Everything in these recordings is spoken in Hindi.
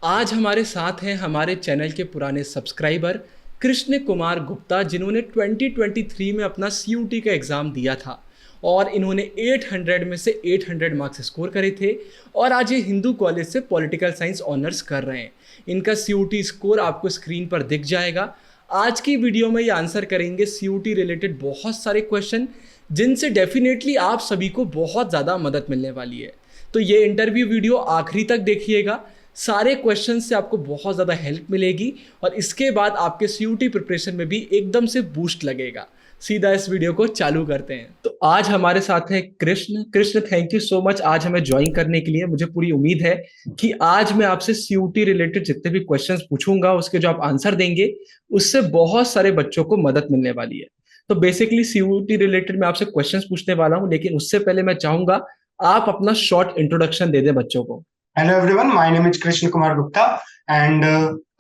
आज हमारे साथ हैं हमारे चैनल के पुराने सब्सक्राइबर कृष्ण कुमार गुप्ता, जिन्होंने 2023 में अपना CUT का एग्ज़ाम दिया था और इन्होंने 800 में से 800 मार्क्स स्कोर करे थे और आज ये हिंदू कॉलेज से पॉलिटिकल साइंस ऑनर्स कर रहे हैं। इनका CUT स्कोर आपको स्क्रीन पर दिख जाएगा। आज की वीडियो में ये आंसर करेंगे CUT रिलेटेड बहुत सारे क्वेश्चन, जिनसे डेफिनेटली आप सभी को बहुत ज़्यादा मदद मिलने वाली है। तो ये इंटरव्यू वीडियो आखिरी तक देखिएगा। सारे क्वेश्चन से आपको बहुत ज़्यादा हेल्प मिलेगी और इसके बाद आपके CUT प्रिपरेशन में भी एकदम से बूस्ट लगेगा। सीधा इस वीडियो को चालू करते हैं। तो आज हमारे साथ है Krishna, thank you so much आज हमें ज्वाइन करने के लिए। मुझे पूरी उम्मीद है कि आज मैं आपसे CUT रिलेटेड जितने भी क्वेश्चंस पूछूंगा, उसके जो आप आंसर देंगे, उससे बहुत सारे बच्चों को मदद मिलने वाली है। तो बेसिकली CUT रिलेटेड मैं आपसे क्वेश्चंस पूछने वाला हूं, लेकिन उससे पहले मैं चाहूंगा आप अपना शॉर्ट इंट्रोडक्शन दे दें बच्चों को। Hello everyone, my name is Krishna Kumar Gupta and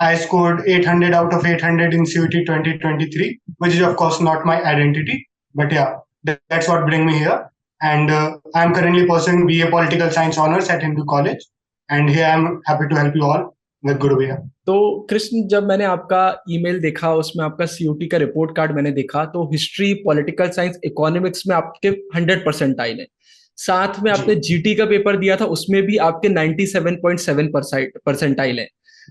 I scored 800 out of 800 in CUT 2023, which is of course not my identity, but yeah, that's what bring me here. And I'm currently pursuing BA Political Science Honors at Hindu College, and here I'm happy to help you all with Guru Bhaiya. तो कृष्ण, जब मैंने आपका ईमेल देखा, उसमें आपका CUT का रिपोर्ट कार्ड मैंने देखा, तो हिस्ट्री, पॉलिटिकल साइंस, इकोनॉमिक्स में आपके 100% आए हैं। साथ में आपने GT का पेपर दिया था, उसमें भी आपके 97.7% है।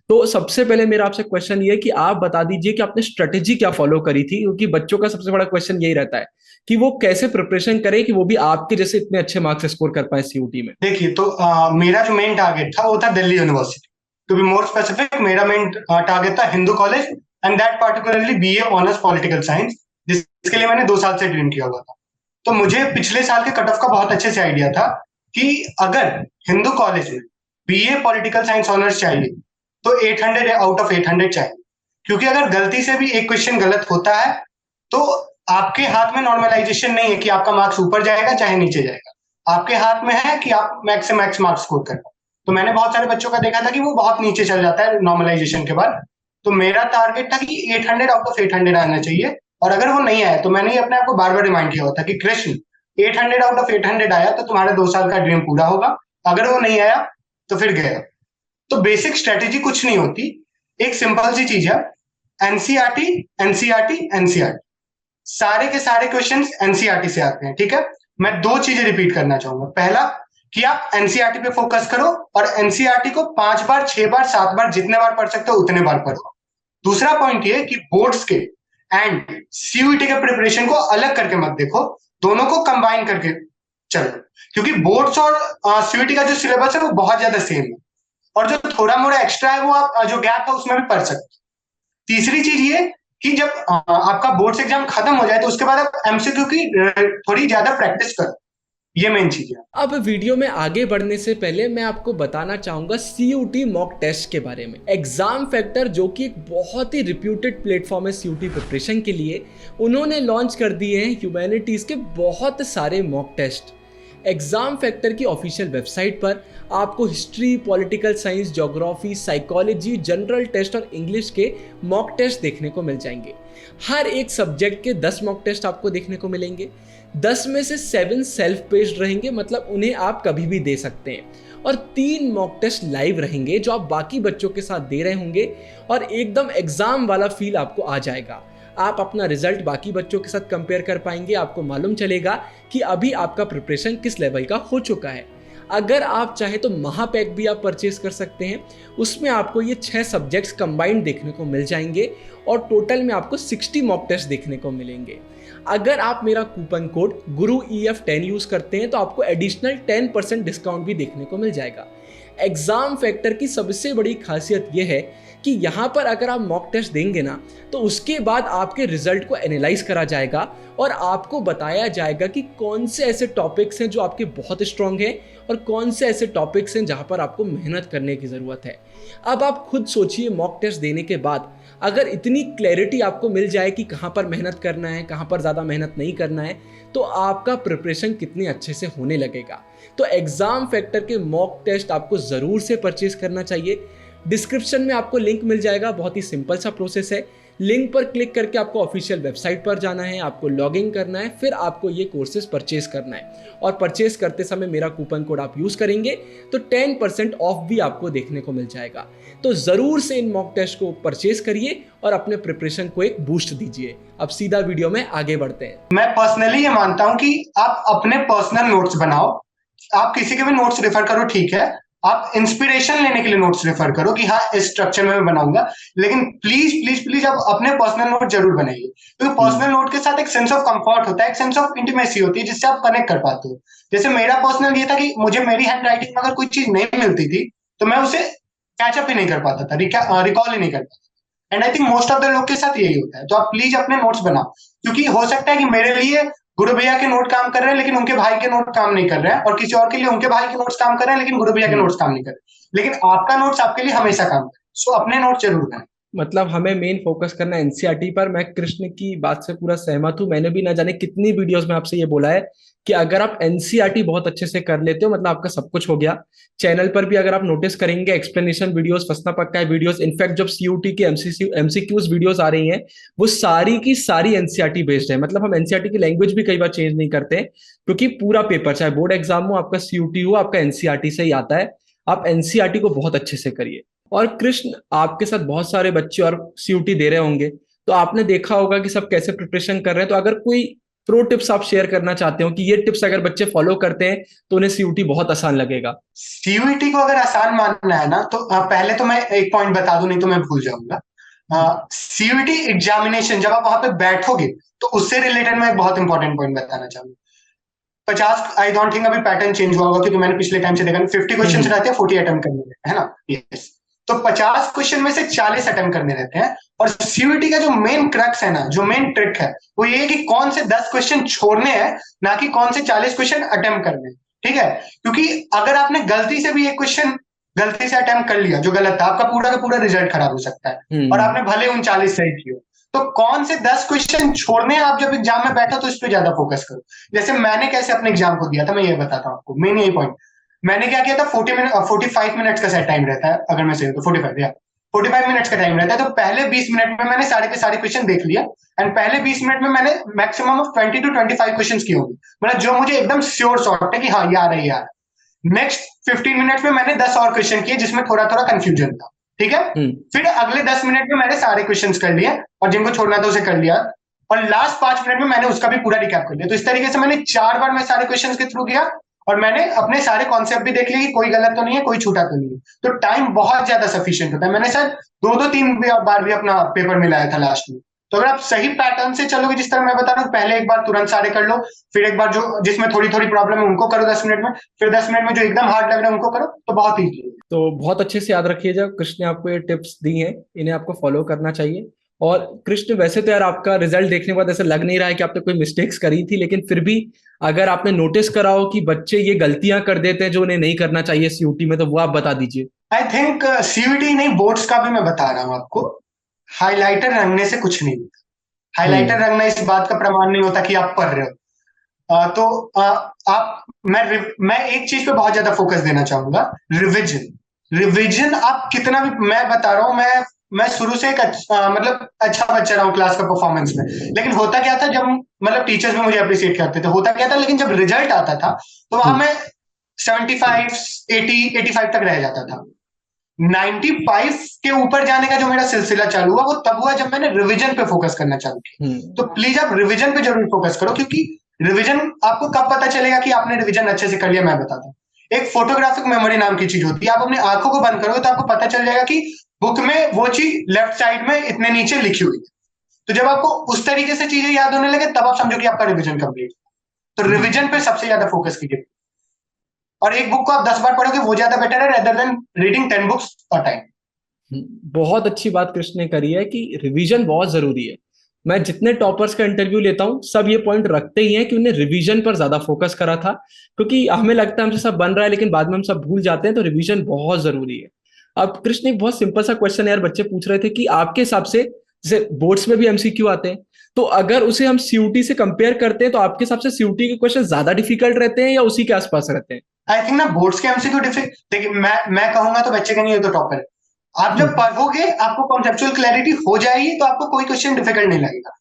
तो सबसे पहले मेरा आपसे क्वेश्चन ये है कि आप बता दीजिए कि आपने स्ट्रेटेजी क्या फॉलो करी थी, क्योंकि बच्चों का सबसे बड़ा क्वेश्चन यही रहता है कि वो कैसे प्रिपरेशन करें कि वो भी आपके जैसे इतने अच्छे मार्क्स स्कोर कर पाए CUT में। देखिए, तो मेरा जो मेन टारगेट था वो था Delhi university. To be more specific, मेरा मेन टारगेट था Hindu college and that particularly BA honours political science, जिसके लिए मैंने 2 साल से ड्रीम किया हुआ था। तो मुझे पिछले साल के कट ऑफ का बहुत अच्छे से आइडिया था कि अगर हिंदू कॉलेज में BA पॉलिटिकल साइंस ऑनर्स चाहिए तो 800 आउट ऑफ 800 चाहिए, क्योंकि अगर गलती से भी एक क्वेश्चन गलत होता है तो आपके हाथ में नॉर्मलाइजेशन नहीं है कि आपका मार्क्स ऊपर जाएगा चाहे नीचे जाएगा। आपके हाथ में है कि आप मैक्स से मैक्स मार्क्स स्कोर कर पाओ। तो मैंने बहुत सारे बच्चों का देखा था कि वो बहुत नीचे चल जाता है नॉर्मलाइजेशन के बाद। तो मेरा टारगेट था कि 800 आउट ऑफ 800 आना चाहिए, और अगर वो नहीं आया तो मैंने अपने आप को बार बार रिमाइंड किया होता कि कृष्ण, 800 आउट ऑफ 800 आया तो तुम्हारे 2 साल का ड्रीम पूरा होगा, अगर वो नहीं आया तो फिर गया। तो बेसिक स्ट्रेटेजी कुछ नहीं होती, एक सिंपल सी चीज है, एनसीईआरटी एनसीईआरटी एनसीईआरटी। सारे के सारे क्वेश्चंस एनसीईआरटी से आते हैं, ठीक है। मैं 2 चीजें रिपीट करना चाहूंगा। पहला, कि आप एनसीईआरटी पे फोकस करो और एनसीईआरटी को 5 बार, 6 बार, 7 बार, जितने बार पढ़ सकते हो उतने बार पढ़ो। दूसरा पॉइंट ये कि बोर्ड्स के एंड CUT के प्रिपरेशन को अलग करके मत देखो, दोनों को कंबाइन करके चलो, क्योंकि बोर्ड्स और CUT का जो सिलेबस है वो बहुत ज्यादा सेम है, और जो थोड़ा मोड़ा एक्स्ट्रा है वो आप जो गैप है उसमें भी पढ़ सकते हो। तीसरी चीज ये कि जब आपका बोर्ड्स एग्जाम खत्म हो जाए तो उसके बाद आप MCQ की थोड़ी ज्यादा प्रैक्टिस करो, ये मेन चीज है। अब वीडियो में आगे बढ़ने से पहले मैं आपको बताना चाहूंगा CUT मॉक टेस्ट के बारे में। एग्जाम फैक्टर, जो कि एक बहुत ही रिप्यूटेड प्लेटफॉर्म है CUT प्रिपरेशन के लिए, उन्होंने लॉन्च कर दिए हैं ह्यूमैनिटीज के बहुत सारे मॉक टेस्ट। एग्जाम फैक्टर की ऑफिशियल वेबसाइट पर आपको history, political science, geography, psychology, general test और इंग्लिश के मॉक टेस्ट देखने को मिल जाएंगे। हर एक सब्जेक्ट के 10 मॉक टेस्ट आपको देखने को मिलेंगे। 10 में से 7 सेल्फ पेस्ड रहेंगे, मतलब उन्हें आप कभी भी दे सकते हैं, और 3 मॉक टेस्ट लाइव रहेंगे जो आप बाकी बच्चों के साथ दे रहे होंगे, और एकदम एग्जाम वाला फील आपको आ जाएगा। आप अपना रिजल्ट बाकी बच्चों के साथ कंपेयर कर पाएंगे, आपको मालूम चलेगा कि अभी आपका प्रिपरेशन किस लेवल का हो चुका है। अगर आप चाहे तो महापैक भी आप परचेज कर सकते हैं, उसमें आपको ये 6 सब्जेक्ट्स कंबाइंड देखने को मिल जाएंगे और टोटल में आपको 60 मॉक टेस्ट देखने को मिलेंगे। अगर आप मेरा कूपन कोड गुरु EF10 यूज करते हैं तो आपको एडिशनल 10% डिस्काउंट भी देखने को मिल जाएगा। एग्जाम फैक्टर की सबसे बड़ी खासियत यह है कि यहाँ पर अगर आप मॉक टेस्ट देंगे ना, तो उसके बाद आपके रिजल्ट को एनालाइज करा जाएगा और आपको बताया जाएगा कि कौन से ऐसे टॉपिक्स हैं जो आपके बहुत स्ट्रांग हैं और कौन से ऐसे टॉपिक्स हैं जहाँ पर आपको मेहनत करने की ज़रूरत है। अब आप खुद सोचिए, मॉक टेस्ट देने के बाद अगर इतनी क्लैरिटी आपको मिल जाए कि कहाँ पर मेहनत करना है, कहाँ पर ज़्यादा मेहनत नहीं करना है, तो आपका प्रिपरेशन कितने अच्छे से होने लगेगा। तो एग्ज़ाम फैक्टर के मॉक टेस्ट आपको ज़रूर से परचेज करना चाहिए। डिस्क्रिप्शन में आपको लिंक मिल जाएगा, बहुत ही सिंपल सा प्रोसेस है। लिंक पर क्लिक करके आपको ऑफिशियल वेबसाइट पर जाना है, आपको लॉगिन करना है, फिर आपको ये कोर्सेज परचेज करना है और परचेज करते समय मेरा कूपन कोड आप यूज़ करेंगे तो 10% ऑफ भी आपको देखने को मिल जाएगा। तो ज़रूर से इन मॉक टेस्ट को परचेज करिए और अपने प्रिपरेशन को एक बूस्ट दीजिए। अब सीधा वीडियो में आगे बढ़ते हैं। मैं पर्सनली ये मानता हूँ कि आप अपने पर्सनल नोट्स बनाओ, आप किसी के भी नोट्स रेफर करो, ठीक है, आप इंस्पिरेशन लेने के लिए नोट्स रेफर करो कि हाँ इस स्ट्रक्चर में मैं बनाऊंगा, लेकिन प्लीज प्लीज प्लीज आप अपने पर्सनल नोट जरूर बनाइए, क्योंकि पर्सनल नोट के साथ एक सेंस ऑफ कंफर्ट होता है, एक सेंस ऑफ इंटीमेसी होती है जिससे आप कनेक्ट कर पाते हो। जैसे मेरा पर्सनल ये था कि मुझे मेरी हैंड राइटिंग में अगर कोई चीज नहीं मिलती थी तो मैं उसे कैचअप ही नहीं कर पाता था, रिकॉल ही नहीं कर पाता। And I think most of the लोग के साथ यही होता है। तो आप प्लीज अपने नोट्स बनाओ, क्योंकि हो सकता है कि मेरे लिए गुरु भैया के नोट काम कर रहे हैं लेकिन उनके भाई के नोट काम नहीं कर रहे हैं, और किसी और के लिए उनके भाई के नोट्स काम कर रहे हैं लेकिन गुरु भैया के नोट्स काम नहीं कर रहे, लेकिन आपका नोट्स आपके लिए हमेशा काम करे। सो अपने नोट जरूर बनाएं। मतलब हमें मेन फोकस करना है एनसीईआरटी पर। मैं कृष्ण की बात से पूरा सहमत हूं। मैंने भी ना जाने कितनी वीडियोस में आपसे ये बोला है कि अगर आप एनसीईआरटी बहुत अच्छे से कर लेते हो मतलब आपका सब कुछ हो गया। चैनल पर भी अगर आप नोटिस करेंगे एक्सप्लेनेशन वीडियोस, फंसना पक्का है वीडियोस, इनफैक्ट जब सीयूटी की एमसीक्यूज वीडियोस आ रही हैं वो सारी की सारी एनसीईआरटी बेस्ड है। मतलब हम एनसीईआरटी की लैंग्वेज भी कई बार चेंज नहीं करते क्योंकि पूरा पेपर चाहे बोर्ड एग्जाम हो, आपका सीयूटी हो, आपका एनसीईआरटी से ही आता है। आप एनसीईआरटी को बहुत अच्छे से करिए। और कृष्ण, आपके साथ बहुत सारे बच्चे और सीयूटी दे रहे होंगे तो आपने देखा होगा कि सब कैसे प्रिपरेशन कर रहे हैं। तो अगर कोई प्रो टिप्स आप शेयर करना चाहते हो कि ये टिप्स अगर बच्चे फॉलो करते हैं तो उन्हें सीयूटी बहुत आसान लगेगा। सीयूईटी को अगर आसान मानना है ना तो पहले तो मैं एक पॉइंट बता दूं, नहीं तो मैं भूल जाऊंगा। सीयूईटी एग्जामिनेशन जब आप वहां पे बैठोगे तो उससे रिलेटेड मैं एक बहुत इंपॉर्टेंट पॉइंट बताना चाहूंगा। 50, आई डोंट थिंक अभी पैटर्न चेंज हुआ होगा क्योंकि मैंने पिछले टाइम से देखा 50 क्वेश्चन रहते हैं, 40 अटेम्प्ट करने रहते हैं, है ना? यस। तो 50 क्वेश्चन में से 40 अटेम्प्ट करने रहते हैं। और सीयूईटी का जो मेन क्रक्स है ना, जो मेन ट्रिक है वो ये है कि कौन से 10 क्वेश्चन छोड़ने हैं, ना कि कौन से 40 क्वेश्चन अटेम्प्ट करने हैं। ठीक है, क्योंकि अगर आपने गलती से भी एक क्वेश्चन गलती से अटेम्प्ट कर लिया जो गलत था, आपका पूरा का पूरा रिजल्ट खराब हो सकता है, और आपने भले उन 40 सही किए। तो कौन से 10 क्वेश्चन छोड़ने हैं, आप जब एग्जाम में बैठो तो इस पे ज्यादा फोकस करो। जैसे मैंने कैसे अपने एग्जाम को दिया था, मैं ये बताता हूँ आपको, मेन यही पॉइंट। मैंने क्या किया था, 45 मिनट्स का सेट टाइम रहता है, अगर मैं सही हूं तो 45 मिनट्स का टाइम रहता है। तो पहले 20 मिनट में मैंने सारे के सारे क्वेश्चन देख लिया, एंड पहले 20 मिनट में मैंने मैक्सिमम ऑफ 20 to 25 क्वेश्चन किए होंगे, मतलब जो मुझे एकदम श्योर शॉट है कि हाँ यार है यार। नेक्स्ट 15 मिनट में मैंने 10 और क्वेश्चन किए जिसमें थोड़ा थोड़ा कंफ्यूजन था। ठीक है, फिर अगले 10 मिनट में मैंने सारे क्वेश्चंस कर लिए और जिनको छोड़ना था उसे कर लिया, और लास्ट 5 मिनट में मैंने उसका भी पूरा रिकैप कर लिया। तो इस तरीके से मैंने 4 बार मैं सारे क्वेश्चंस के थ्रू गया और मैंने अपने सारे कॉन्सेप्ट भी देख लिए कि कोई गलत तो नहीं है, कोई छूटा तो नहीं है। तो टाइम बहुत ज्यादा सफिशिएंट होता है। मैंने शायद 2-3 बार भी अपना पेपर मिलाया था लास्ट में। तो अगर आप सही पैटर्न से चलोगे, जिस तरह मैं बता रहा हूँ, पहले एक बार तुरंत सारे कर लो, फिर एक बार जो जिसमें थोड़ी थोड़ी प्रॉब्लम है उनको करो 10 मिनट में, फिर 10 मिनट में जो एकदम हार्ड लग रहा है उनको करो, तो बहुत ईजी है। तो बहुत अच्छे से याद रखिएगा, कृष्ण ने आपको ये टिप्स दी हैं, इन्हें आपको फॉलो करना चाहिए। और कृष्ण, वैसे तो यार आपका रिजल्ट देखने के बाद ऐसा लग नहीं रहा है कि आपने कोई मिस्टेक्स करी थी, लेकिन फिर भी अगर आपने नोटिस करा हो कि बच्चे ये गलतियां कर देते हैं जो उन्हें नहीं करना चाहिए सीयूटी में, तो वो आप बता दीजिए। आई थिंक सीयूटी नहीं, बोर्ड्स का भी मैं बता रहा हूँ आपको। हाईलाइटर रंगने से कुछ नहीं होता। हाईलाइटर रंगना इस बात का प्रमाण नहीं होता कि आप पढ़ रहे हो। मैं एक चीज पे बहुत ज्यादा फोकस देना चाहूंगा, रिविजन आप कितना भी, मैं बता रहा हूं, मैं शुरू से एक मतलब अच्छा बच्चा रहा हूं क्लास का परफॉर्मेंस में, लेकिन होता क्या था जब मतलब टीचर्स भी मुझे अप्रिशिएट करते थे, होता क्या था, लेकिन जब रिजल्ट आता था तो वहां मैं 75, 80, 85 तक रह जाता था। 95 के ऊपर जाने का जो मेरा सिलसिला चालू हुआ वो तब हुआ जब मैंने रिवीजन पे फोकस करना चालू किया। तो प्लीज आप रिवीजन पे जरूर फोकस करो, क्योंकि रिवीजन आपको कब पता चलेगा कि आपने रिवीजन अच्छे से कर लिया, मैं बताता हूँ। एक फोटोग्राफिक मेमोरी नाम की चीज होती है। आप अपनी आंखों को बंद करोगे तो आपको पता चल जाएगा कि बुक में वो चीज लेफ्ट साइड में इतने नीचे लिखी हुई है। तो जब आपको उस तरीके से चीजें याद होने लगे तब आप समझो कि आपका रिवीजन कंप्लीट। तो रिवीजन पे सबसे ज्यादा फोकस कीजिए, और एक बुक को आप 10 बार पढ़ोगे वो ज्यादा बेटर है rather than reading 10 books a time. बहुत अच्छी बात कृष्ण ने करी है कि रिवीजन बहुत जरूरी है। मैं जितने टॉपर्स का इंटरव्यू लेता हूं सब ये पॉइंट रखते ही हैं कि उन्हें रिवीजन पर ज्यादा फोकस करा था, क्योंकि हमें लगता है हमसे सब बन रहा है लेकिन बाद में हम सब भूल जाते हैं। तो रिवीजन बहुत जरूरी है। अब कृष्ण, एक बहुत सिंपल सा क्वेश्चन है यार, बच्चे पूछ रहे थे कि आपके हिसाब से जैसे बोर्ड्स में भी एमसीक्यू आते हैं, तो अगर उसे हम सीयूटी से कंपेयर करते हैं तो आपके हिसाब से सीयूटी के क्वेश्चन ज्यादा डिफिकल्ट रहते हैं या उसी के आसपास रहते हैं? आई थिंक ना बोर्ड्स के एमसीक्यू डिफिकल्ट, देखिए मैं कहूंगा तो बच्चे कहेंगे ये तो टॉपर है, आप जब पढ़ोगे आपको कॉन्सेप्चुअल क्लैरिटी हो जाएगी तो आपको कोई क्वेश्चन डिफिकल्ट नहीं लगेगा।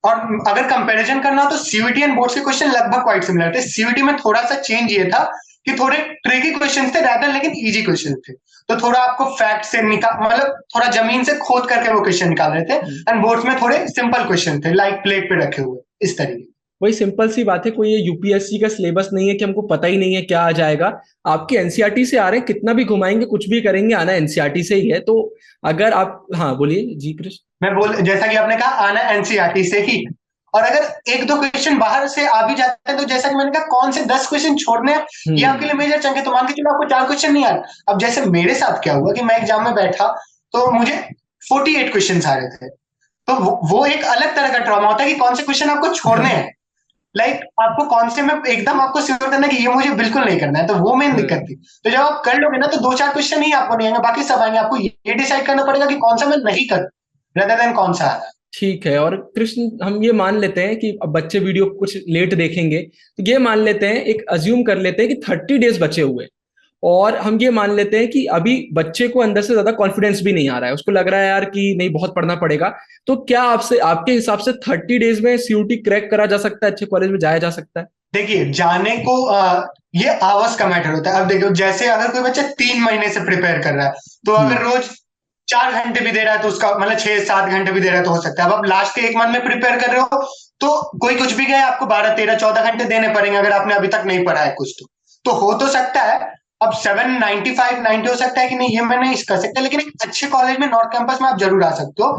और अगर कंपैरिजन करना हो तो सीयूटी एंड बोर्ड्स के क्वेश्चन लगभग क्वाइट सिमिलर थे। सीयूटी में थोड़ा सा चेंज ये था कि थोड़े ट्रिकी क्वेश्चन थे rather लेकिन इजी क्वेश्चन थे। तो थोड़ा आपको फैक्ट से निकाल मतलब थोड़ा जमीन से खोद करके वो क्वेश्चन निकाल रहे थे। एंड बोर्ड्स में थोड़े सिंपल क्वेश्चन थे लाइक प्लेट पे रखे हुए इस तरीके। वही सिंपल सी बात है, कोई ये यूपीएससी का सिलेबस नहीं है कि हमको पता ही नहीं है क्या आ जाएगा। आपके एनसीईआरटी से आ रहे हैं, कितना भी घुमाएंगे कुछ भी करेंगे, आना एनसीईआरटी से ही है। तो अगर आप, हाँ बोलिए जी कृष्ण। मैं बोल जैसा कि आपने कहा आना एनसीईआरटी से ही। और अगर एक दो क्वेश्चन बाहर से आ भी जाते हैं तो जैसा कि मैंने कहा कौन से 10 क्वेश्चन छोड़ने हैं ये आपके लिए मेजर चंक है। तो मान के चलो आपको 4 क्वेश्चन नहीं आ रहे। अब जैसे मेरे साथ क्या हुआ कि मैं एग्जाम में बैठा तो मुझे 48 क्वेश्चन आ रहे थे। तो वो एक अलग तरह का ट्रॉमा होता है कि कौन से क्वेश्चन आपको छोड़ने हैं। लाइक आपको कौन से में एकदम आपको श्योर करना है कि ये मुझे बिल्कुल नहीं करना है। तो वो मेन दिक्कत थी। तो जब आप कर लोगे ना तो 2-4 क्वेश्चन ही आपको नहीं आएंगे, बाकी सब आएंगे। आपको ये डिसाइड करना पड़ेगा कि कौन सा मैं नहीं करूं rather than कौन सा आ रहा है। ठीक है। और कृष्ण, हम ये मान लेते हैं कि अब बच्चे वीडियो कुछ लेट देखेंगे, तो ये मान लेते हैं, एक अज्यूम कर लेते हैं कि 30 डेज बचे हुए, और हम ये मान लेते हैं कि अभी बच्चे को अंदर से ज्यादा कॉन्फिडेंस भी नहीं आ रहा है, उसको लग रहा है यार कि नहीं बहुत पढ़ना पड़ेगा। तो क्या आपसे, आपके हिसाब से 30 डेज में सीयूटी क्रैक करा जा सकता है, अच्छे कॉलेज में जाया जा सकता है? देखिए जाने को ये आवर्स का मैटर होता है। अब देखो जैसे अगर कोई बच्चा 3 महीने से प्रिपेयर कर रहा है तो अगर रोज 4 घंटे भी दे रहा है तो उसका मतलब 6-7 घंटे भी दे रहा है तो हो सकता है। अब आप लास्ट के 1 मंथ में प्रिपेयर कर रहे हो तो कोई कुछ भी गया आपको 12-13-14 घंटे देने पड़ेंगे अगर आपने अभी तक नहीं पढ़ा है कुछ। तो हो तो सकता है। अब 795-90 हो सकता है कि नहीं ये मैं नहीं कर सकता, लेकिन एक अच्छे कॉलेज में नॉर्थ कैंपस में आप जरूर आ सकते हो।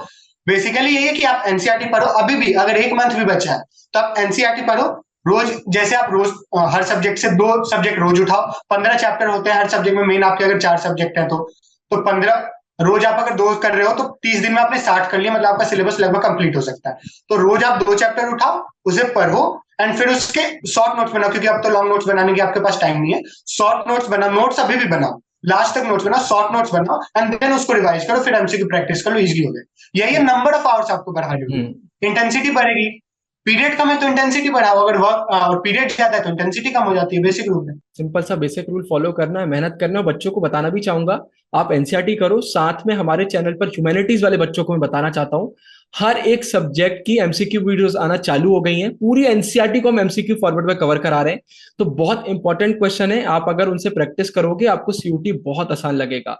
बेसिकली ये है कि आप एनसीईआरटी पढ़ो अभी भी, अगर 1 मंथ भी बचा है तो आप एनसीईआरटी पढ़ो रोज। जैसे आप रोज हर सब्जेक्ट से 2 सब्जेक्ट रोज उठाओ। 15 चैप्टर होते हैं हर सब्जेक्ट में, मेन आपके अगर 4 सब्जेक्ट है तो 15 रोज आप अगर 2 कर रहे हो तो 30 दिन में आपने 60 कर लिया, मतलब आपका सिलेबस लगभग कंप्लीट हो सकता है। तो रोज आप 2 चैप्टर उठाओ, उसे पढ़ो एंड फिर उसके शॉर्ट नोट्स बनाओ, क्योंकि अब तो लॉन्ग नोट्स बनाने की आपके पास टाइम नहीं है। शॉर्ट नोट्स बनाओ, नोट्स अभी भी बनाओ, लास्ट तक नोट्स बनाओ, शॉर्ट नोट्स बनाओ एंड देन उसको रिवाइज करो, फिर एमसीक्यू प्रैक्टिस कर लो, इजी हो गया। यही नंबर ऑफ आवर्स आपको बढ़ानी होगी, हम्म। इंटेंसिटी बढ़ेगी। पीरियड कम है तो इंटेंसिटी बढ़ाओ, अगर वर्क और पीरियड ज्यादा है तो इंटेंसिटी कम हो जाती है, बेसिक रूल है। सिंपल सा बेसिक रूल फॉलो करना है, मेहनत करना है। बच्चों को बताना भी चाहूंगा, आप एनसीईआरटी करो, साथ में हमारे चैनल पर ह्यूमैनिटीज वाले बच्चों को मैं बताना चाहता हूँ, हर एक सब्जेक्ट की एमसीक्यू वीडियोस आना चालू हो गई हैं। पूरी एनसीईआरटी को हम एमसीक्यू फॉर्मेट में कवर करा रहे हैं। तो बहुत इंपॉर्टेंट क्वेश्चन है, आप अगर उनसे प्रैक्टिस करोगे आपको सीयूटी बहुत आसान लगेगा।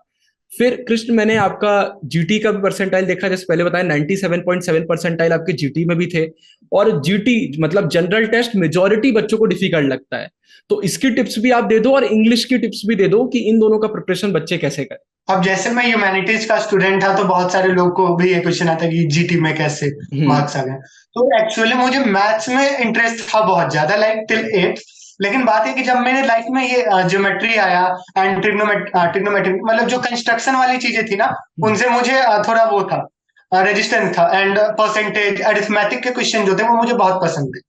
फिर कृष्ण, मैंने आपका जीटी का भी परसेंटाइल देखा, जैसे पहले बताया 97.7 परसेंटाइल आपके जीटी में भी थे। और जीटी मतलब जनरल टेस्ट मेजोरिटी बच्चों को डिफिकल्ट लगता है। तो इसकी टिप्स भी आप दे दो और इंग्लिश की टिप्स भी दे दो कि इन दोनों का प्रिपरेशन बच्चे कैसे करें। अब जैसे मैं ह्यूमैनिटीज का स्टूडेंट था तो बहुत सारे लोग को भी ये क्वेश्चन आता है कि जीटी में कैसे हम्म। मार्क्स आ गए। तो एक्चुअली मुझे मैथ्स में इंटरेस्ट था बहुत ज्यादा, लाइक टिल 8। लेकिन बात है कि जब मेरे लाइफ में ये ज्योमेट्री आया एंड ट्रिग्नोमेट्री मतलब जो कंस्ट्रक्शन वाली चीजें थी ना, उनसे मुझे थोड़ा वो था, रेजिस्टेंस था। एंड परसेंटेज अरिथमेटिक के क्वेश्चन जो थे वो मुझे बहुत पसंद थे।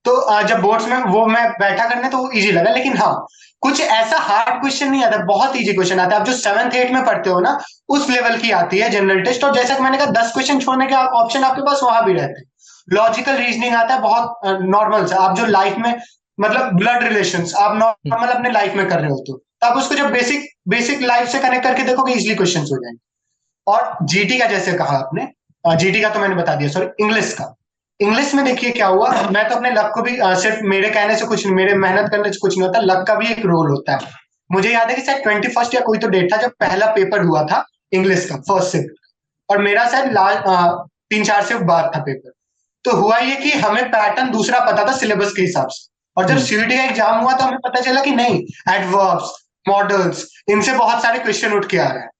तो जब बोर्ड्स में वो मैं बैठा करने तो वो इजी लगा। लेकिन हाँ, कुछ ऐसा हार्ड क्वेश्चन नहीं आता, बहुत इजी क्वेश्चन आता है। आप जो 7th 8th में पढ़ते हो ना उस लेवल की आती है जनरल टेस्ट। और जैसा कि मैंने कहा 10 क्वेश्चन छोड़ने के ऑप्शन आपके पास वहां भी रहते हैं। लॉजिकल रीजनिंग आता है बहुत नॉर्मल सा, आप जो लाइफ में मतलब ब्लड रिलेशंस आप नॉर्मल अपने लाइफ में कर रहे हो तो आप उसको जब बेसिक बेसिक लाइफ से कनेक्ट करके देखोगे इजिली क्वेश्चन हो जाएंगे। और जीटी का जैसे कहा आपने, जीटी का तो मैंने बता दिया, सॉरी इंग्लिश का। इंग्लिश में देखिए क्या हुआ, मैं तो अपने लक को भी सिर्फ मेरे कहने से कुछ नहीं, मेरे मेहनत करने से कुछ नहीं होता, लक का भी एक रोल होता है। मुझे याद है कि शायद 21st या कोई तो डेट था जब पहला पेपर हुआ था इंग्लिश का, फर्स्ट शिफ्ट। और मेरा शायद 3-4 शिफ्ट बाद था पेपर। तो हुआ ये कि हमें पैटर्न दूसरा पता था सिलेबस के हिसाब से। और जब सीयूटी का एग्जाम हुआ तो हमें पता चला कि नहीं, एडवर्ब्स, मॉडल्स, इनसे बहुत सारे क्वेश्चन उठ के आ रहे हैं।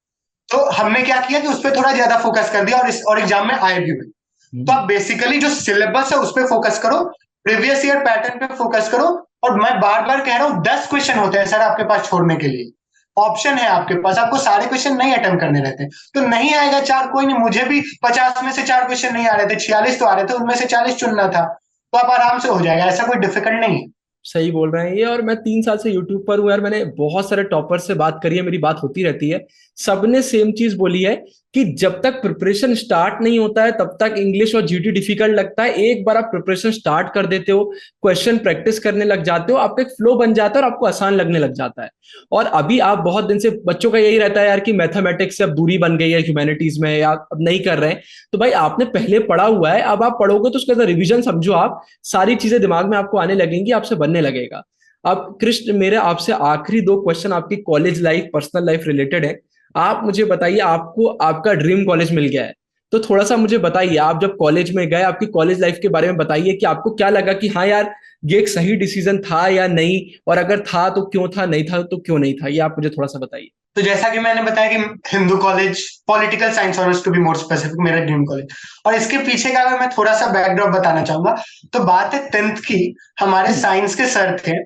तो हमने क्या किया कि उस पर थोड़ा ज्यादा फोकस कर दिया और एग्जाम में आए भी हुए। तो आप बेसिकली जो सिलेबस है उस पर फोकस करो, प्रीवियस ईयर पैटर्न पे फोकस करो। और मैं बार बार कह रहा हूँ 10 क्वेश्चन होते हैं सर आपके पास छोड़ने के लिए, ऑप्शन है आपके पास, आपको सारे क्वेश्चन नहीं अटेम्प्ट करने रहते। तो नहीं आएगा 4, कोई नहीं, मुझे भी 50 में से 4 क्वेश्चन नहीं आ रहे थे, 46 तो आ रहे थे, उनमें से 40 चुनना था। तो आप आराम से हो जाएगा, ऐसा कोई डिफिकल्ट नहीं है। सही बोल रहे हैं ये। और मैं 3 साल से यूट्यूब पर हूँ यार, मैंने बहुत सारे टॉपर से बात करी है, मेरी बात होती रहती है, सबने सेम चीज बोली है कि जब तक प्रिपरेशन स्टार्ट नहीं होता है तब तक इंग्लिश और जीटी डिफिकल्ट लगता है। एक बार आप प्रिपरेशन स्टार्ट कर देते हो, क्वेश्चन प्रैक्टिस करने लग जाते हो, आपका एक फ्लो बन जाता है और आपको आसान लगने लग जाता है। और अभी आप बहुत दिन से, बच्चों का यही रहता है यार कि मैथमेटिक्स से अब दूरी बन गई है ह्यूमैनिटीज में, या अब नहीं कर रहे हैं। तो भाई आपने पहले पढ़ा हुआ है, अब आप पढ़ोगे तो उसके अंदर रिविजन समझो, आप सारी चीजें दिमाग में आपको आने लगेंगी, आपसे बनने लगेगा। अब कृष्ण, मेरे आपसे आखिरी दो क्वेश्चन आपकी college life, personal life related है। आप मुझे बताइए, आपको आपका ड्रीम कॉलेज मिल गया है, तो थोड़ा सा मुझे बताइए, आप जब कॉलेज में गए आपकी कॉलेज लाइफ के बारे में बताइए कि आपको क्या लगा कि हाँ यार ये एक सही डिसीजन था या नहीं, और अगर था तो क्यों था, नहीं था तो क्यों नहीं था, ये आप मुझे थोड़ा सा बताइए। तो जैसा कि मैंने बताया कि Hindu college, political science honours to be more specific, मेरा ड्रीम कॉलेज। और इसके पीछे का अगर मैं थोड़ा सा बैकड्रॉप बताना चाहूंगा, तो बात है 10th की। हमारे साइंस के सर थे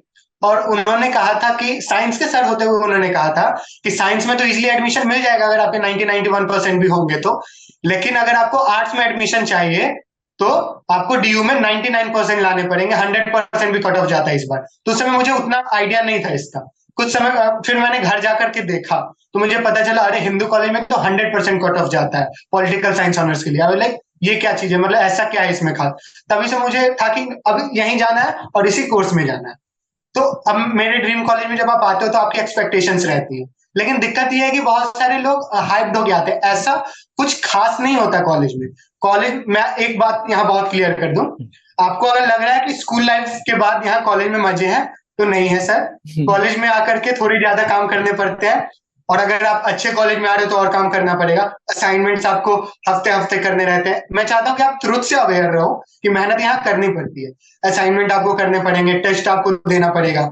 और उन्होंने कहा था कि, साइंस के सर होते हुए उन्होंने कहा था कि साइंस में तो इजीली एडमिशन मिल जाएगा अगर आपके 90-91% भी होंगे तो, लेकिन अगर आपको आर्ट्स में एडमिशन चाहिए तो आपको डीयू में 99% लाने पड़ेंगे, 100% भी कट ऑफ जाता है इस बार। तो उस समय मुझे उतना आइडिया नहीं था इसका। कुछ समय फिर मैंने घर जाकर के देखा तो मुझे पता चला, अरे हिंदू कॉलेज में तो 100% कट ऑफ जाता है पॉलिटिकल साइंस ऑनर्स के लिए। लाइक ये क्या चीज है, मतलब ऐसा क्या है इसमें खास। तभी से मुझे था कि अब यहीं जाना है और इसी कोर्स में जाना है। तो अब मेरे ड्रीम कॉलेज में जब आप आते हो तो आपकी एक्सपेक्टेशंस रहती है, लेकिन दिक्कत यह है कि बहुत सारे लोग हाइप्ड हो जाते हैं। ऐसा कुछ खास नहीं होता कॉलेज में। कॉलेज, मैं एक बात यहाँ बहुत क्लियर कर दूं, आपको अगर लग रहा है कि स्कूल लाइफ के बाद यहाँ कॉलेज में मजे हैं, तो नहीं है सर। कॉलेज में आकर के थोड़ी ज्यादा काम करने पड़ते हैं, और अगर आप अच्छे कॉलेज में आ रहे हो तो और काम करना पड़ेगा। असाइनमेंट्स आपको हफ्ते हफ्ते करने रहते हैं। मैं चाहता हूँ कि आप ट्रुथ से अवेयर रहो कि मेहनत यहाँ करनी पड़ती है। असाइनमेंट आपको करने पड़ेंगे, टेस्ट आपको देना पड़ेगा।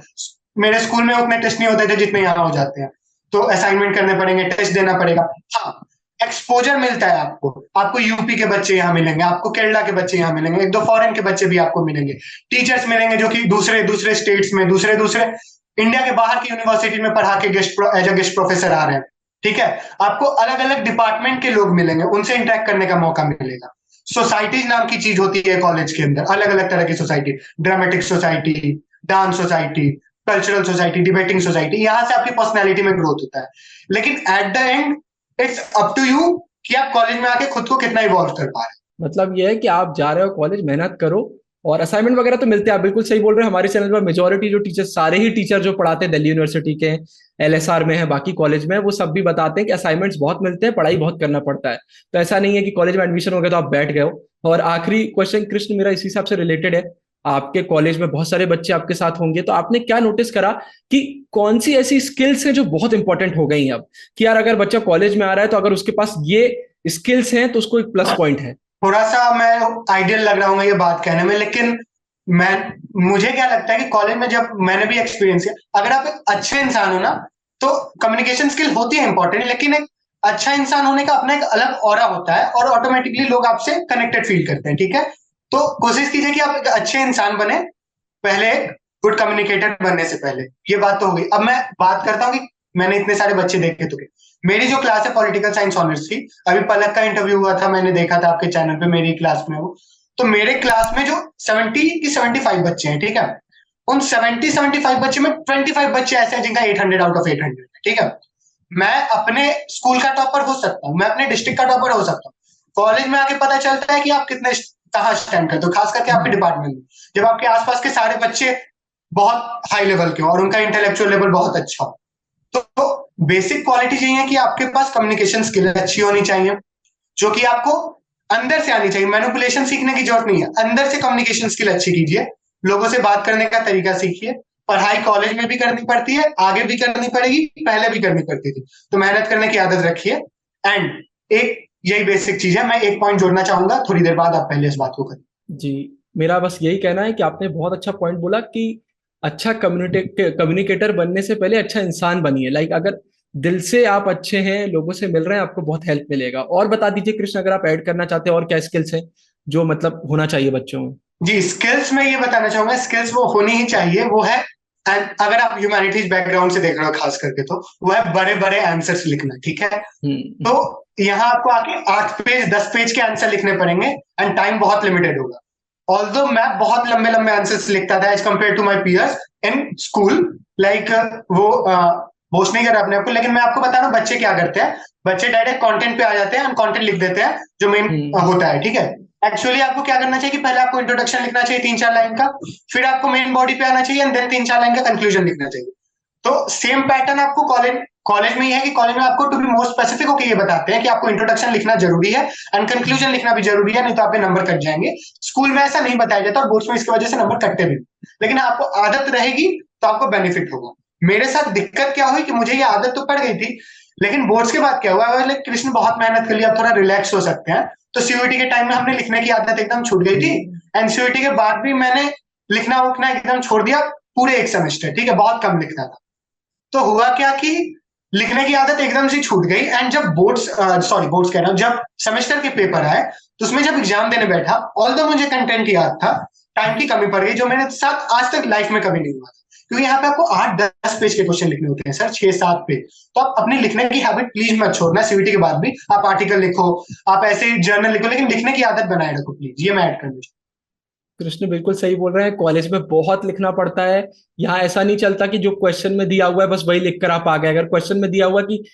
मेरे स्कूल में उतने टेस्ट नहीं होते थे जितने यहाँ हो जाते हैं। तो असाइनमेंट करने पड़ेंगे, टेस्ट देना पड़ेगा। हाँ, एक्सपोजर मिलता है आपको। आपको यूपी के बच्चे यहाँ मिलेंगे, आपको केरला के बच्चे यहाँ मिलेंगे, एक दो फॉरेन के बच्चे भी आपको मिलेंगे। टीचर्स मिलेंगे जो कि दूसरे दूसरे स्टेट्स में, दूसरे दूसरे इंडिया के बाहर की यूनिवर्सिटी में पढ़ा के एज अ गेस्ट प्रोफेसर आ रहे हैं। ठीक है, आपको अलग अलग डिपार्टमेंट के लोग मिलेंगे, उनसे इंटरेक्ट करने का मौका मिलेगा। सोसाइटीज नाम की चीज होती है कॉलेज के अंदर, अलग अलग तरह की society, dramatic society, dance society, cultural society, debating society. यहां से आपकी पर्सनैलिटी में ग्रोथ होता है। लेकिन at the end it's up to you कि आप कॉलेज में आके खुद को कितना इवॉल्व कर पा रहे हैं। मतलब ये है कि आप जा रहे हो कॉलेज, मेहनत करो, और असाइनमेंट वगैरह तो मिलते हैं। आप बिल्कुल सही बोल रहे हैं। हमारे चैनल पर मेजोरिटी जो टीचर, सारे ही टीचर जो पढ़ाते हैं दिल्ली यूनिवर्सिटी के, एलएसआर में है, बाकी कॉलेज में है, वो सब भी बताते हैं कि असाइनमेंट्स बहुत मिलते हैं, पढ़ाई बहुत करना पड़ता है। तो ऐसा नहीं है कि कॉलेज में एडमिशन हो गया तो आप बैठ गए हो। और आखिरी क्वेश्चन कृष्ण, मेरा इसी हिसाब से रिलेटेड है। आपके कॉलेज में बहुत सारे बच्चे आपके साथ होंगे, तो आपने क्या नोटिस करा कि कौन सी ऐसी स्किल्स हैं जो बहुत इंपॉर्टेंट हो गई हैं अब, कि यार अगर बच्चा कॉलेज में आ रहा है तो अगर उसके पास ये स्किल्स हैं तो उसको एक प्लस पॉइंट है। थोड़ा सा मैं आइडियल लग रहा हूँ ये बात कहने में, लेकिन मैं मुझे क्या लगता है कि कॉलेज में जब मैंने भी एक्सपीरियंस किया, अगर आप एक अच्छे इंसान हो ना, तो कम्युनिकेशन स्किल होती है इंपॉर्टेंट, लेकिन एक अच्छा इंसान होने का अपना एक अलग ऑरा होता है और ऑटोमेटिकली लोग आपसे कनेक्टेड फील करते हैं। ठीक है, तो कोशिश कीजिए कि आप एक अच्छे इंसान बने पहले, गुड कम्युनिकेटर बनने से पहले। ये बात तो हो गई। अब मैं बात करता हूँ कि मैंने इतने सारे बच्चे देखे तो मेरी जो क्लास है पॉलिटिकल साइंस ऑनर्स की, अभी पलक का इंटरव्यू हुआ था, मैंने देखा था आपके चैनल पे, मेरी क्लास में वो। तो मेरे क्लास में जो 70 की 75 बच्चे हैं, ठीक है, उन 70-75 बच्चे में 25 बच्चे ऐसे हैं जिनका 800 आउट ऑफ 800 है। ठीक है, मैं अपने स्कूल का टॉपर हो सकता हूँ, मैं अपने डिस्ट्रिक्ट का टॉपर हो सकता हूँ। कॉलेज में आके पता चलता है कि आप कितने कहाँ स्टैंड करते हो, खास करके आपके डिपार्टमेंट में, जब आपके आसपास के सारे बच्चे बहुत हाई लेवल के हो और उनका इंटेलेक्चुअल लेवल बहुत अच्छा हो। तो बेसिक क्वालिटी यही है कि आपके पास कम्युनिकेशन स्किल अच्छी होनी चाहिए, जो कि आपको अंदर से आनी चाहिए। मैनिपुलेशन सीखने की जरूरत नहीं है, अंदर से कम्युनिकेशन स्किल अच्छी कीजिए, लोगों से बात करने का तरीका सीखिए। पढ़ाई कॉलेज में भी करनी पड़ती है, आगे भी करनी पड़ेगी, पहले भी करनी पड़ती थी, तो मेहनत करने की आदत रखिए। एंड एक यही बेसिक चीज है। मैं एक पॉइंट जोड़ना चाहूंगा, थोड़ी देर बाद आप पहले इस बात को करें। जी, मेरा बस यही कहना है कि आपने बहुत अच्छा पॉइंट बोला कि अच्छा कम्युनिकेटर बनने से पहले अच्छा इंसान बनिए। लाइक अगर दिल से आप अच्छे हैं, लोगों से मिल रहे हैं, आपको बहुत हेल्प मिलेगा। और बता दीजिए कृष्ण, अगर आप ऐड करना चाहते हैं और क्या स्किल्स हैं जो मतलब होना चाहिए बच्चों में। जी, स्किल्स में ये बताना चाहूंगा, स्किल्स वो होनी ही चाहिए, वो है, अगर आप ह्यूमैनिटीज बैकग्राउंड से देख रहे हो खास करके, तो वो है बड़े बड़े आंसर्स लिखना। ठीक है, तो यहाँ आपको आके 8 पेज 10 पेज के आंसर लिखने पड़ेंगे एंड टाइम बहुत लिमिटेड होगा। ऑल्दो मैं बहुत लंबे लंबे आंसर्स लिखता था as compare to my peers in school, like वो बोस्ट नहीं कर रहा अपने आपको, लेकिन मैं आपको बता रहा हूँ बच्चे क्या करते हैं। बच्चे डायरेक्ट कंटेंट पे आ जाते हैं, कंटेंट लिख देते हैं जो मेन होता है, ठीक है। एक्चुअली आपको क्या करना चाहिए कि पहले आपको इंट्रोडक्शन लिखना चाहिए 3-4 लाइन का, फिर आपको मेन बॉडी पे आना चाहिए, एंड देन 3-4 लाइन का कंक्लूजन लिखना चाहिए। तो सेम पैटर्न आपको कॉलेज में ही है कि कॉलेज में आपको टू बी मोर स्पेसिफिक होकर ये बताते हैं कि आपको इंट्रोडक्शन लिखना जरूरी है एंड कंक्लूजन लिखना भी जरूरी है, नहीं तो आपके नंबर कट जाएंगे। स्कूल में ऐसा नहीं बताया जाता और बोर्ड्स में इसकी वजह से नंबर कटते भी, लेकिन आपको आदत रहेगी तो आपको बेनिफिट होगा। मेरे साथ दिक्कत क्या हुई कि मुझे ये आदत तो पड़ गई थी, लेकिन बोर्ड्स के बाद क्या हुआ, लाइक कृष्ण बहुत मेहनत कर लिया, अब थोड़ा रिलैक्स हो सकते हैं, तो सीयूईटी के टाइम में हमने लिखने की आदत एकदम छूट गई थी। एंड सीयूईटी के बाद भी मैंने लिखना उखना एकदम छोड़ दिया पूरे एक सेमेस्टर, ठीक है, बहुत कम लिखना था। तो हुआ क्या कि लिखने की आदत एकदम से छूट गई, एंड जब बोर्ड्स कह रहा हूं, जब सेमेस्टर के पेपर आए तो उसमें जब एग्जाम देने बैठा, ऑल्दो मुझे कंटेंट याद था, टाइम की कमी पड़ गई जो मेरे साथ आज तक लाइफ में कभी नहीं हुआ था। क्योंकि यहाँ पे आपको 8-10 पेज के क्वेश्चन लिखने होते हैं सर, 6-7 पेज। तो आप अपनी लिखने की हैबिट प्लीज मत छोड़ना, सीयूईटी के बाद भी आप आर्टिकल लिखो, आप ऐसे जर्नल लिखो, लेकिन लिखने की आदत बनाए रखो प्लीज, ये मैं ऐड करना चाहूँ। कृष्ण बिल्कुल सही बोल रहे हैं, कॉलेज में बहुत लिखना पड़ता है। यहाँ ऐसा नहीं चलता कि जो क्वेश्चन में दिया हुआ है बस वही लिख कर आप आ गए। अगर क्वेश्चन में दिया हुआ कि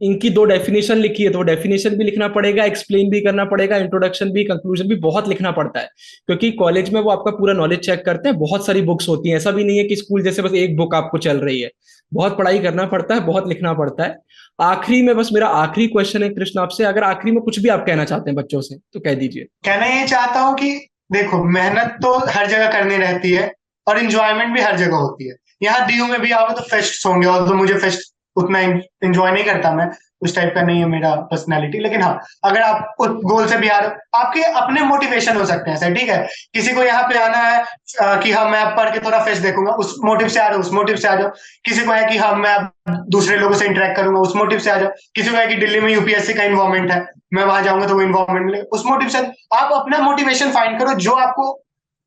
इनकी 2 डेफिनेशन लिखी है तो डेफिनेशन भी लिखना पड़ेगा, एक्सप्लेन भी करना पड़ेगा, इंट्रोडक्शन भी, कंक्लूजन भी, बहुत लिखना पड़ता है। क्योंकि कॉलेज में वो आपका पूरा नॉलेज चेक करते हैं, बहुत सारी बुक्स होती हैं, ऐसा भी नहीं है कि स्कूल जैसे बस एक बुक आपको चल रही है। बहुत पढ़ाई करना पड़ता है, बहुत लिखना पड़ता है। आखिरी में बस मेरा आखिरी क्वेश्चन है कृष्ण आपसे, अगर आखिरी में कुछ भी आप कहना चाहते हैं बच्चों से तो कह दीजिए। कहना ये चाहता हूँ कि देखो, मेहनत तो हर जगह करनी रहती है और इंजॉयमेंट भी हर जगह होती है। यहाँ डीयू में भी आओगे तो फेस्ट होंगे, और तो मुझे फेस्ट उतना इंजॉय नहीं करता मैं, उस टाइप का नहीं है मेरा पर्सनैलिटी। लेकिन हाँ, अगर आप उस गोल से भी आ रहे हो, आपके अपने मोटिवेशन हो सकते हैं सर, ठीक है। किसी को यहाँ पे आना है कि हाँ मैं पढ़ के थोड़ा फेस्ट देखूंगा, उस मोटिव से आ रहे हो, उस मोटिव से आ जाओ। किसी को है कि हाँ मैं दूसरे लोगों से इंटरेक्ट करूंगा, उस मोटिव से आ जाओ। किसी को है कि दिल्ली में यूपीएससी का इन्वायरमेंट है, मैं वहां जाऊंगा तो वो इन्वायरमेंट मिलेगा, उस मोटिव से आप अपना मोटिवेशन फाइंड करो जो आपको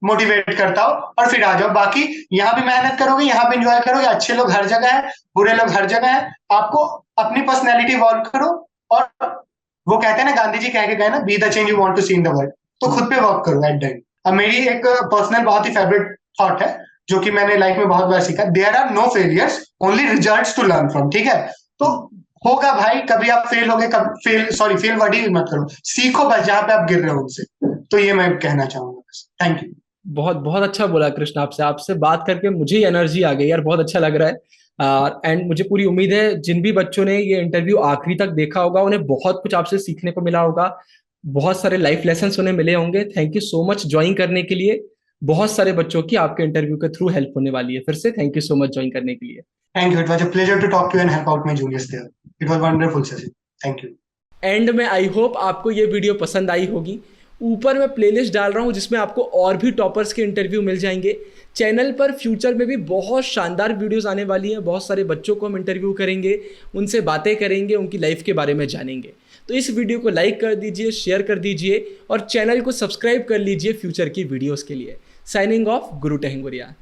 मोटिवेट करता हो, और फिर आ जाओ। बाकी यहाँ भी मेहनत करोगे, यहाँ भी एंजॉय करोगे, अच्छे लोग हर जगह है, बुरे लोग हर जगह है। आपको अपनी पर्सनैलिटी इवॉल्व करो, और वो कहते हैं ना, गांधी जी कह के गए ना, be the change you want to see in the world. तो खुद पे वर्क करो एट द एंड। अब मेरी एक पर्सनल बहुत ही फेवरेट थॉट है जो कि मैंने लाइफ में बहुत बार सीखा, there are no failures, only results to learn from, ठीक है। तो होगा भाई, कभी आप फेल होगे, फेल वर्ड ही मत करो, सीखो बस जहां पे आप गिर रहे हो उनसे। तो ये मैं कहना चाहूंगा। Thank you. बहुत बहुत अच्छा बोला कृष्ण, आपसे आपसे बात करके मुझे एनर्जी आ गई यार, बहुत अच्छा लग रहा है। एंड मुझे पूरी उम्मीद है जिन भी बच्चों ने ये इंटरव्यू आखिरी तक देखा होगा उन्हें बहुत कुछ आपसे सीखने को मिला होगा, बहुत सारे लाइफ लेसन्स उन्हें मिले होंगे। Thank you so much join करने के लिए। बहुत सारे बच्चों की आपके इंटरव्यू के थ्रू हेल्प होने वाली है। फिर से thank you so much join करने के लिए। Thank you. It was a pleasure to talk to you and help out my juniors there. It was a wonderful session. Thank you. And में आई होप आपको ये वीडियो पसंद आई होगी। ऊपर मैं प्लेलिस्ट डाल रहा हूँ जिसमें आपको और भी टॉपर्स के इंटरव्यू मिल जाएंगे। चैनल पर फ्यूचर में भी बहुत शानदार वीडियोस आने वाली हैं, बहुत सारे बच्चों को हम इंटरव्यू करेंगे, उनसे बातें करेंगे, उनकी लाइफ के बारे में जानेंगे। तो इस वीडियो को लाइक कर दीजिए, शेयर कर दीजिए और चैनल को सब्सक्राइब कर लीजिए फ्यूचर की वीडियोज़ के लिए। साइनिंग ऑफ, गुरु टेहंगुरिया।